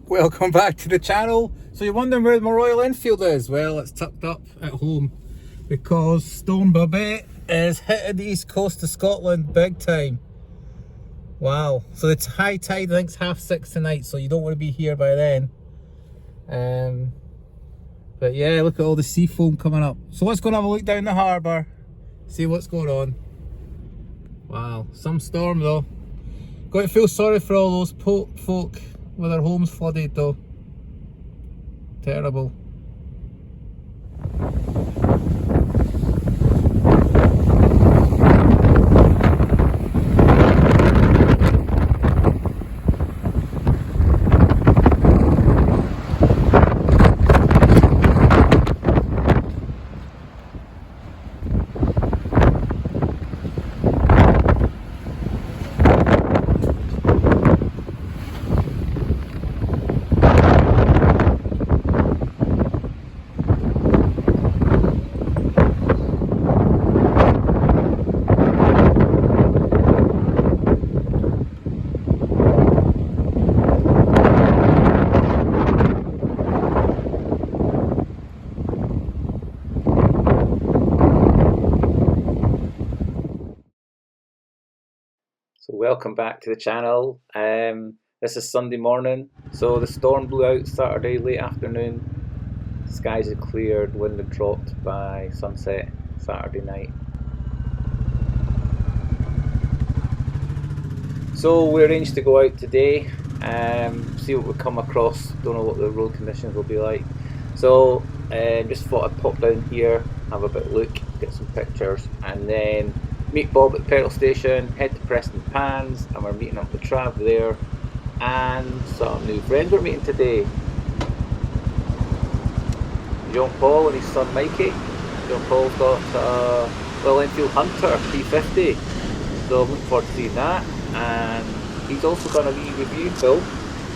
Welcome back to the channel. So you're wondering where my Royal Enfield is? Well, it's tucked up at home because Storm Babet is hitting the east coast of Scotland big time. Wow. So it's high tide, I think it's 6:30 tonight, so you don't want to be here by then. But yeah, look at all the sea foam coming up. So let's go and have a look down the harbour, see what's going on. Wow, some storm though. Got to feel sorry for all those folk with their homes flooded though. Terrible. So welcome back to the channel. This is Sunday morning. So the storm blew out Saturday late afternoon. Skies had cleared, wind had dropped by sunset Saturday night. So we arranged to go out today, see what we come across. Don't know what the road conditions will be like. So just thought I'd pop down here, have a bit of look, get some pictures, and then meet Bob at the petrol station, head to Preston Pans, and we're meeting up with Trav there, and some new friends we're meeting today. John Paul and his son Mikey. John Paul's got a Royal Enfield Hunter 350, so I'm looking forward to seeing that. And he's also got a wee review film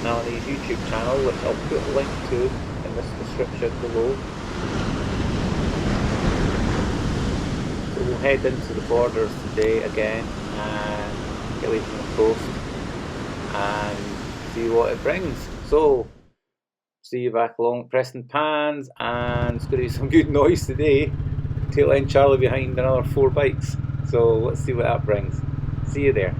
now on his YouTube channel, which I'll put a link to in this description below. We'll head into the borders today again and get away from the coast and see what it brings. So, see you back along at Preston Pans, and it's going to be some good noise today. Tail end Charlie behind another 4 bikes. So let's see what that brings. See you there.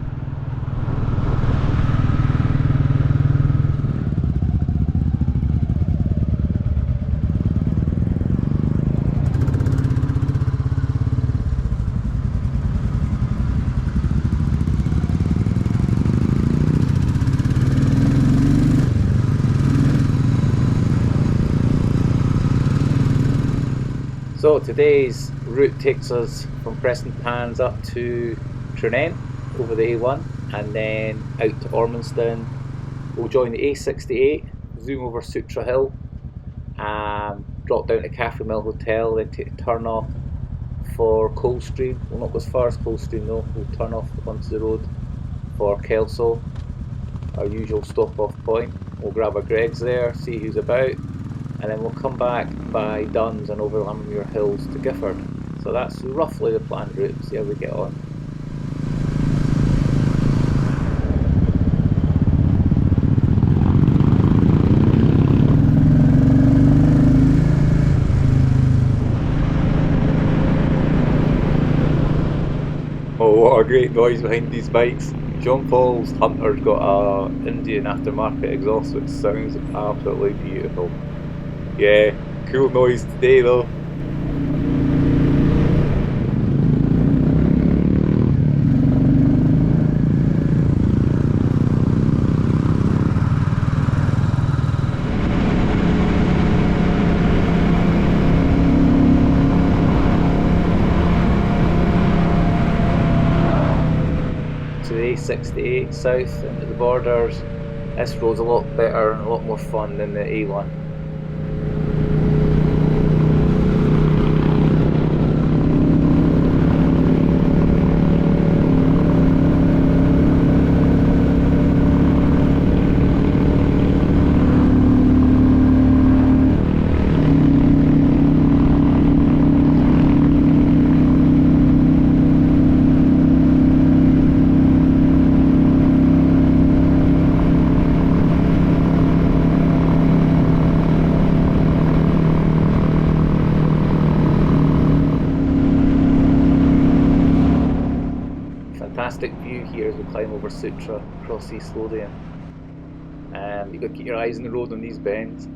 So today's route takes us from Preston Pans up to Trinent over the A1 and then out to Ormiston. We'll join the A68, zoom over Sutra Hill, drop down to Caffrey Mill Hotel, then take a turn off for Coldstream. We'll not go as far as Coldstream though, we'll turn off onto the road for Kelso, our usual stop off point. We'll grab a Greg's there, see who's about, and then we'll come back by Duns and over Lammermuir Hills to Gifford. So that's roughly the planned route. See how we get on. Oh, what a great noise behind these bikes. John Paul's Hunter's got a Indian aftermarket exhaust which sounds absolutely beautiful. Yeah, cool noise today though. Today 68 south into the borders. This road's a lot better and a lot more fun than the A1. fantastic view here as we climb over Sutra across East Lothian. You've got to keep your eyes on the road on these bends.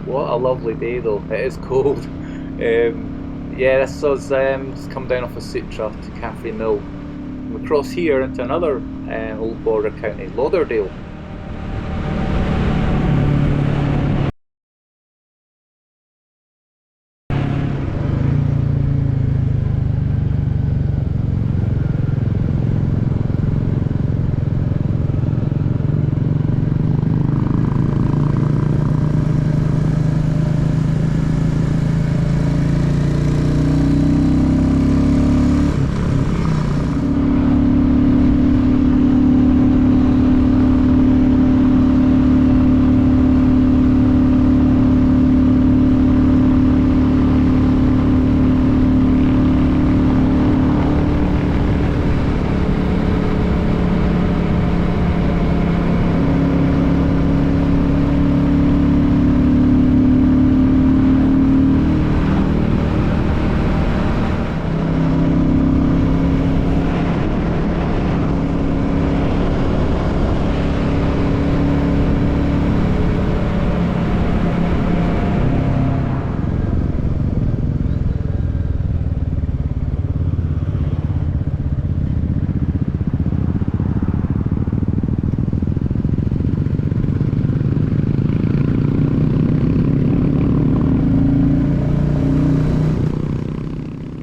What a lovely day though. It is cold. Yeah, this was just come down off of Sutra to Caffrey Mill. We cross here into another old border county, Lauderdale.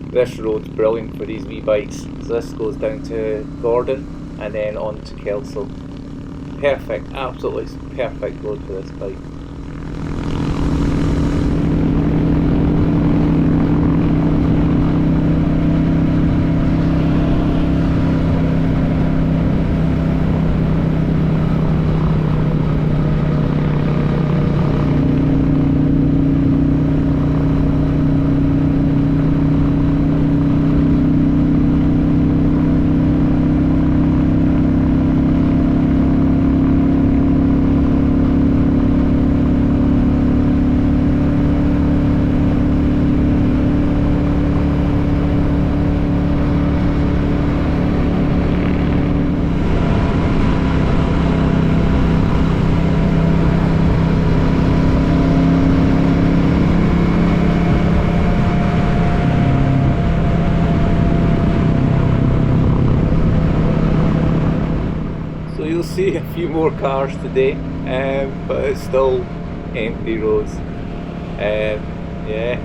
This road's brilliant for these wee bikes. So this goes down to Gordon and then on to Kelso. Perfect, absolutely perfect road for this bike. You'll see a few more cars today, but it's still empty roads. Yeah,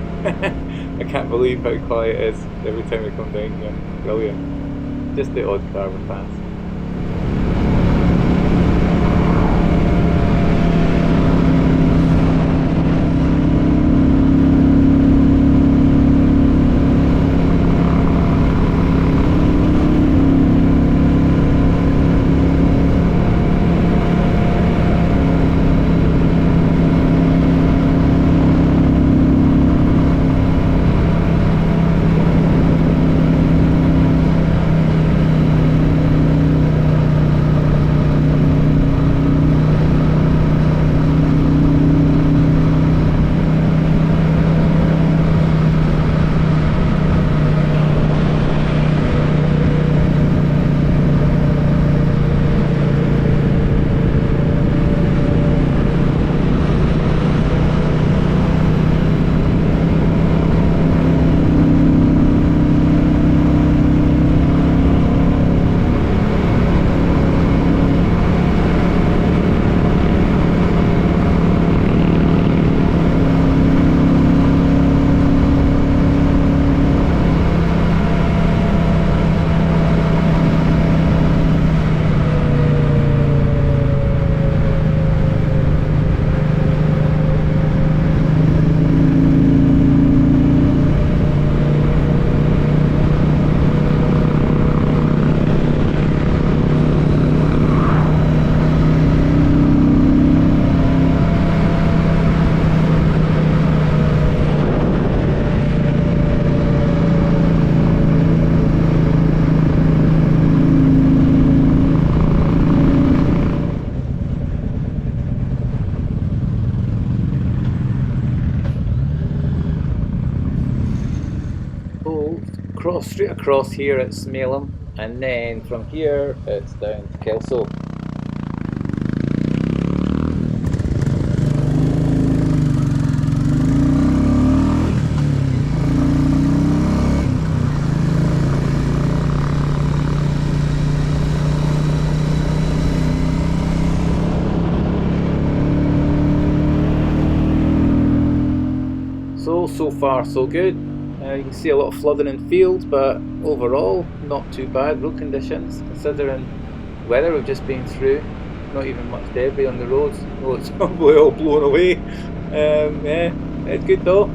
I can't believe how quiet it is every time we come down here. Brilliant. Just the odd car we pass. straight across here at Smailham, and then from here it's down to Kelso. So far so good. You can see a lot of flooding in fields, but overall not too bad. Road conditions, considering the weather we've just been through. Not even much debris on the roads. Oh, it's probably all blown away. Yeah, it's good though.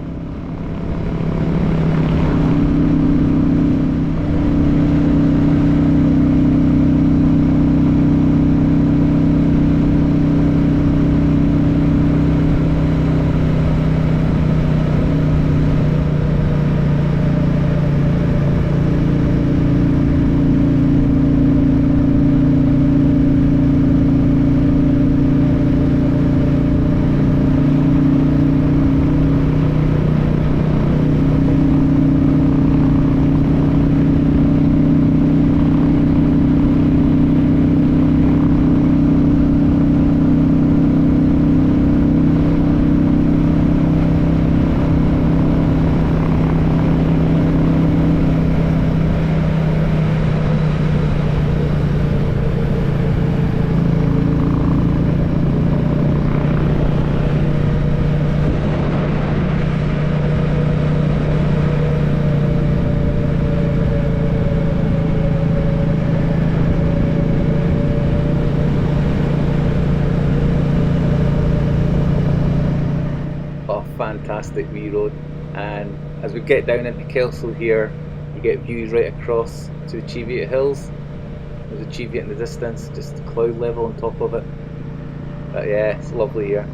Fantastic wee road, and as we get down into Kelso here, you get views right across to the Cheviot Hills. There's a Cheviot in the distance, just the cloud level on top of it. But yeah, it's lovely here.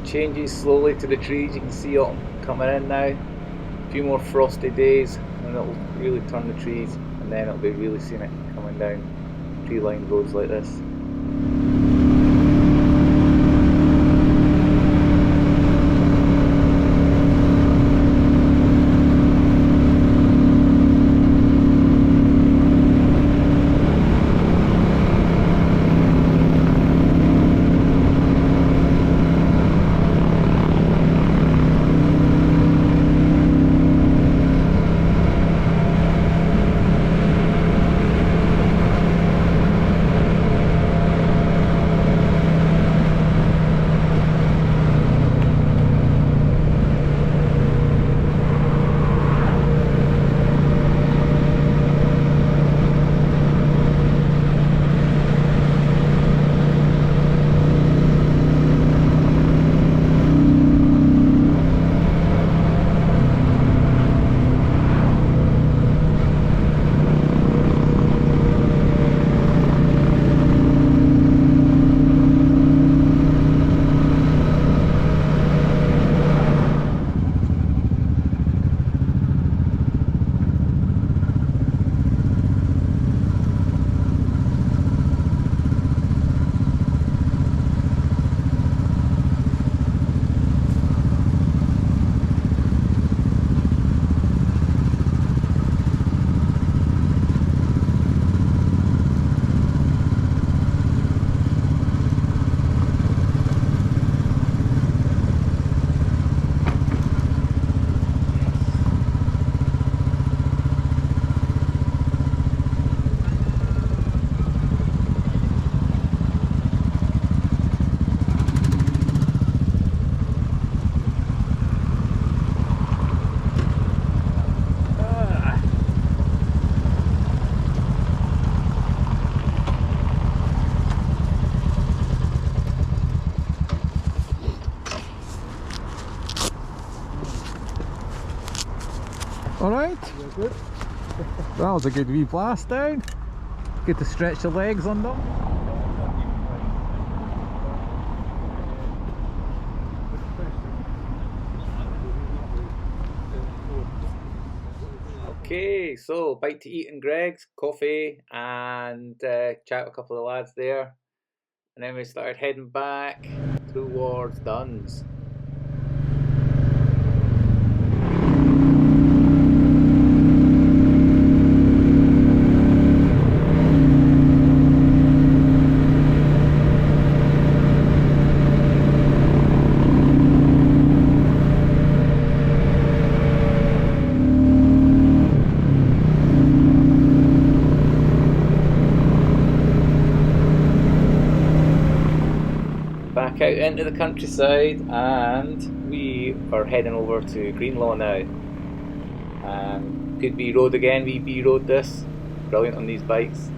Changes slowly to the trees. You can see autumn coming in now. A few more frosty days and it'll really turn the trees, and then it'll be really scenic coming down tree-lined roads like this. Good. That was a good wee blast down. Good to stretch the legs on them. Okay, so bite to eat in Greg's, coffee, and chat with a couple of the lads there. And then we started heading back towards Duns. Back out into the countryside, and we are heading over to Greenlaw now. Good wee road again, wee B road this. Brilliant on these bikes.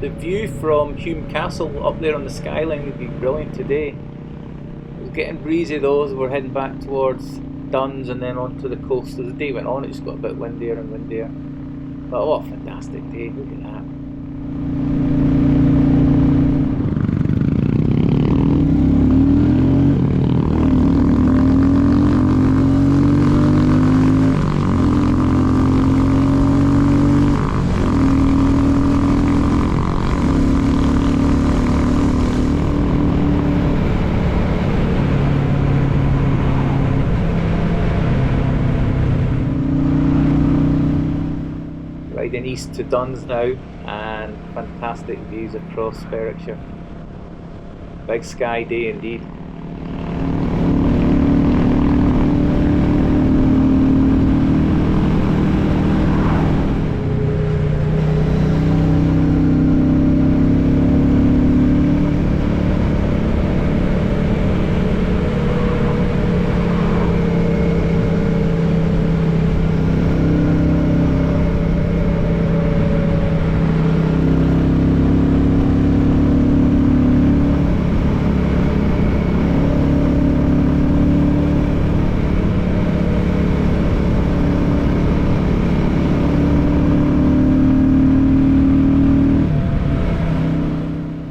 The view from Hume Castle up there on the skyline would be brilliant today. It was getting breezy though as we're heading back towards Duns and then onto the coast. As the day went on, it just got a bit windier and windier. But what a fantastic day, look at that. Riding east to Duns now, and fantastic views across Berwickshire. Big sky day indeed.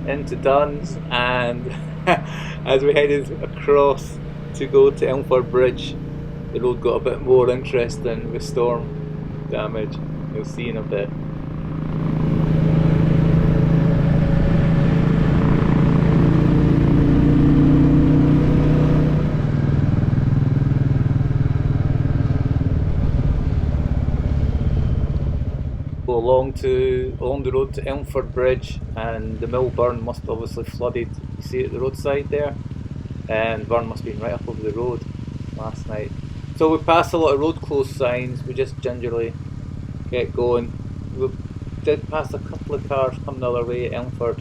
Into Duns, and as we headed across to go to Elmford Bridge, the road got a bit more interesting with storm damage. You'll see in a bit. Go along the road to Elmford Bridge, and the mill burn must have obviously flooded. You see it at the roadside there, and burn must have been right up over the road last night. So we passed a lot of road closed signs. We just gingerly get going. We did pass a couple of cars coming the other way at Elmford,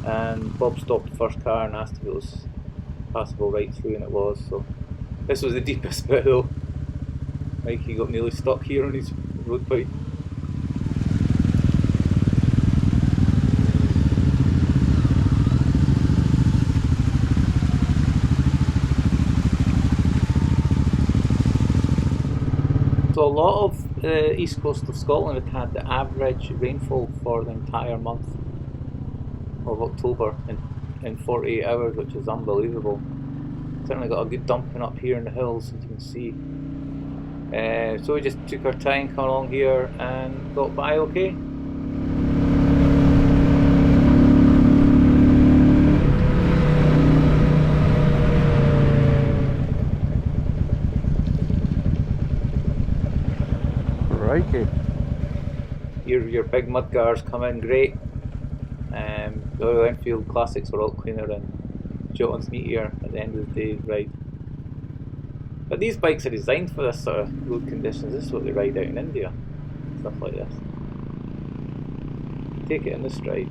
and Bob stopped the first car and asked if it was passable right through, and it was. So this was the deepest bit though. Mikey got nearly stuck here on his road bike. So a lot of the east coast of Scotland had the average rainfall for the entire month of October in 48 hours, which is unbelievable. Certainly got a good dumping up here in the hills, as you can see. So we just took our time coming along here and got by okay. Crikey. Your big mudguards come in great. the Royal Enfield Classics were all cleaner and Jotun's meatier at the end of the day's ride. But these bikes are designed for this sort of road conditions. This is what they ride out in India, stuff like this. Take it in the stride.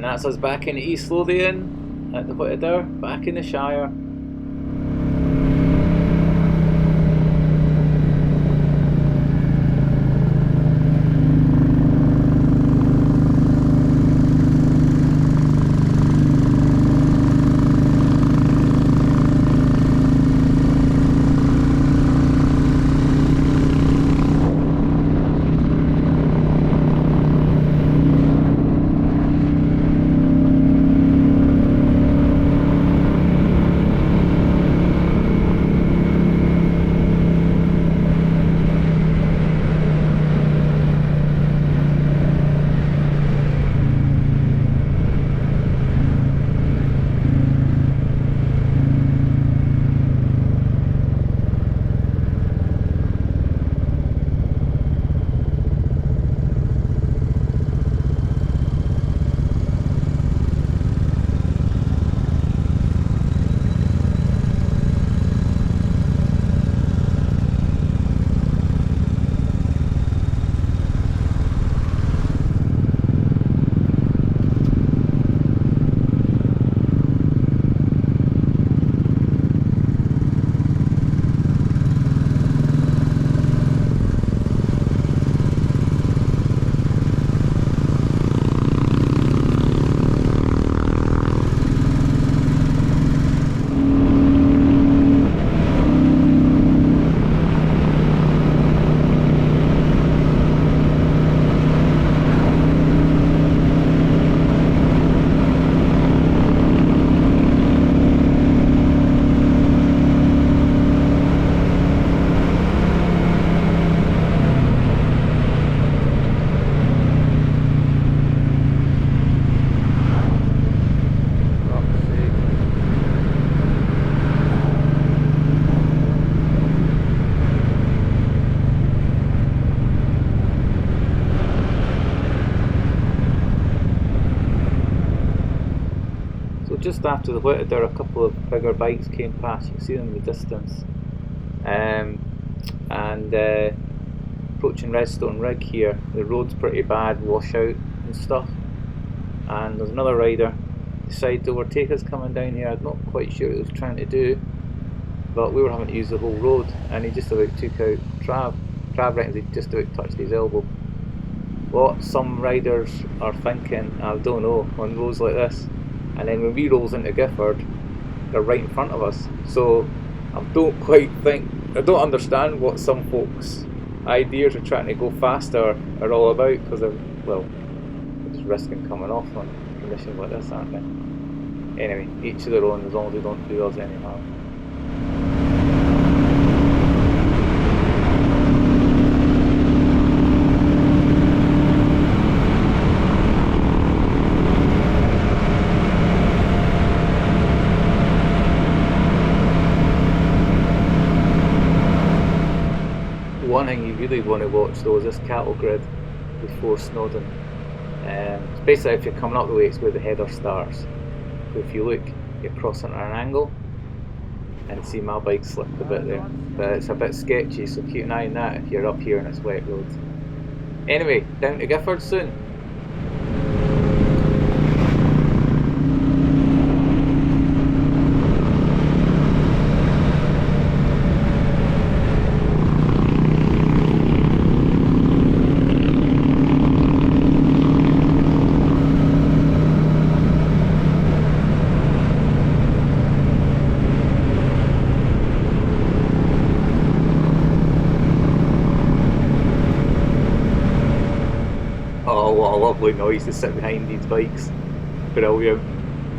That's us back in East Lothian at the Whittaker, back in the Shire. Just after the Whittaker, a couple of bigger bikes came past. You can see them in the distance. Approaching Redstone Rig here, the road's pretty bad, washout and stuff. And there's another rider decided to overtake us coming down here. I'm not quite sure what he was trying to do, but we were having to use the whole road, and he just about took out Trav. Trav reckons he just about touched his elbow. What some riders are thinking, I don't know, on roads like this. And then when we rolls into Gifford, they're right in front of us. So I don't understand what some folks' ideas of trying to go faster are all about, because they're just risking coming off on conditions like this, aren't they? Anyway, each of their own, as long as they don't do us any harm. One thing you really want to watch though is this cattle grid before Snowdon. Basically, if you're coming up the way, it's where the header starts. So if you look, you're crossing at an angle, and see my bike slipped a bit there. But it's a bit sketchy, so keep an eye on that if you're up here and it's wet roads. Anyway, down to Gifford soon. lovely noise to sit behind these bikes. Brilliant.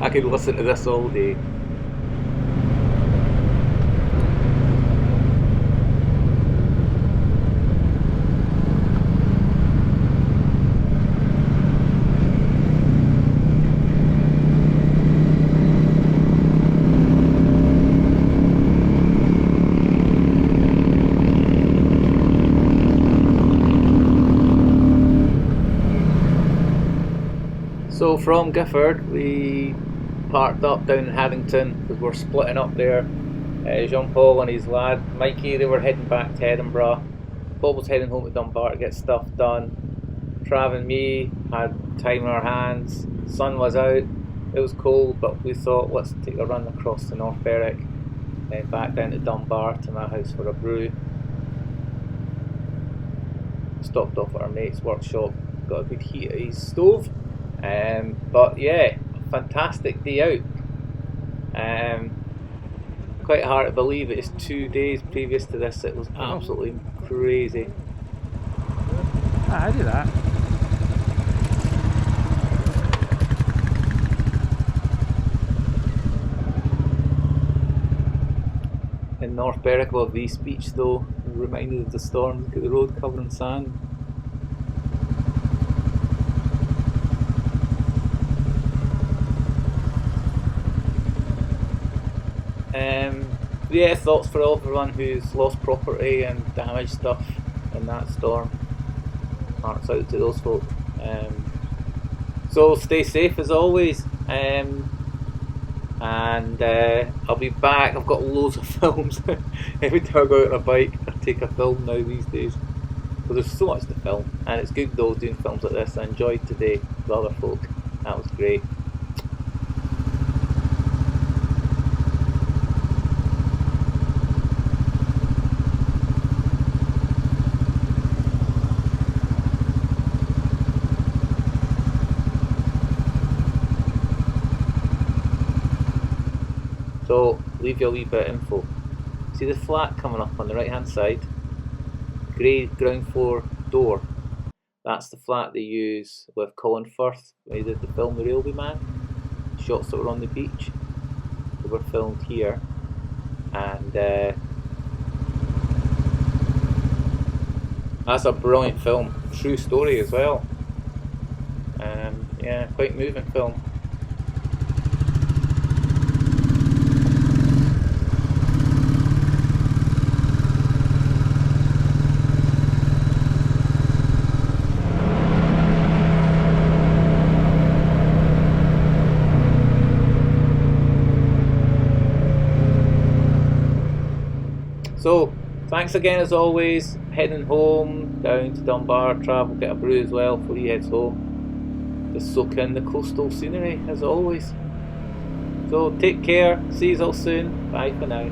I could listen to this all day. So from Gifford we parked up down in Haddington because we're splitting up there. Jean-Paul and his lad Mikey, they were heading back to Edinburgh. Bob was heading home to Dunbar to get stuff done. Trav and me had time in our hands. Sun was out, it was cold, but we thought let's take a run across to North Berwick, then back down to Dunbar to my house for a brew. Stopped off at our mate's workshop, got a good heat at his stove. But yeah, fantastic day out. Quite hard to believe it is 2 days previous to this. It was absolutely crazy. I do that. In North Berwick above the East Beach though, reminded of the storm. Look at the road covered in sand. Yeah, thoughts for everyone who's lost property and damaged stuff in that storm. Hearts out to those folk. So stay safe as always. And I'll be back. I've got loads of films. Every time I go out on a bike, I take a film now these days. But there's so much to film, and it's good though doing films like this. I enjoyed today with other folk. That was great. So, leave you a wee bit of info. See the flat coming up on the right hand side? Grey ground floor door. That's the flat they use with Colin Firth when he did the film The Railway Man. Shots that were on the beach. They were filmed here. And that's a brilliant film. True story as well. Yeah, quite moving film. So, thanks again as always. Heading home, down to Dunbar. Trav will get a brew as well before he heads home. Just soak in the coastal scenery as always. So, take care. See you all soon. Bye for now.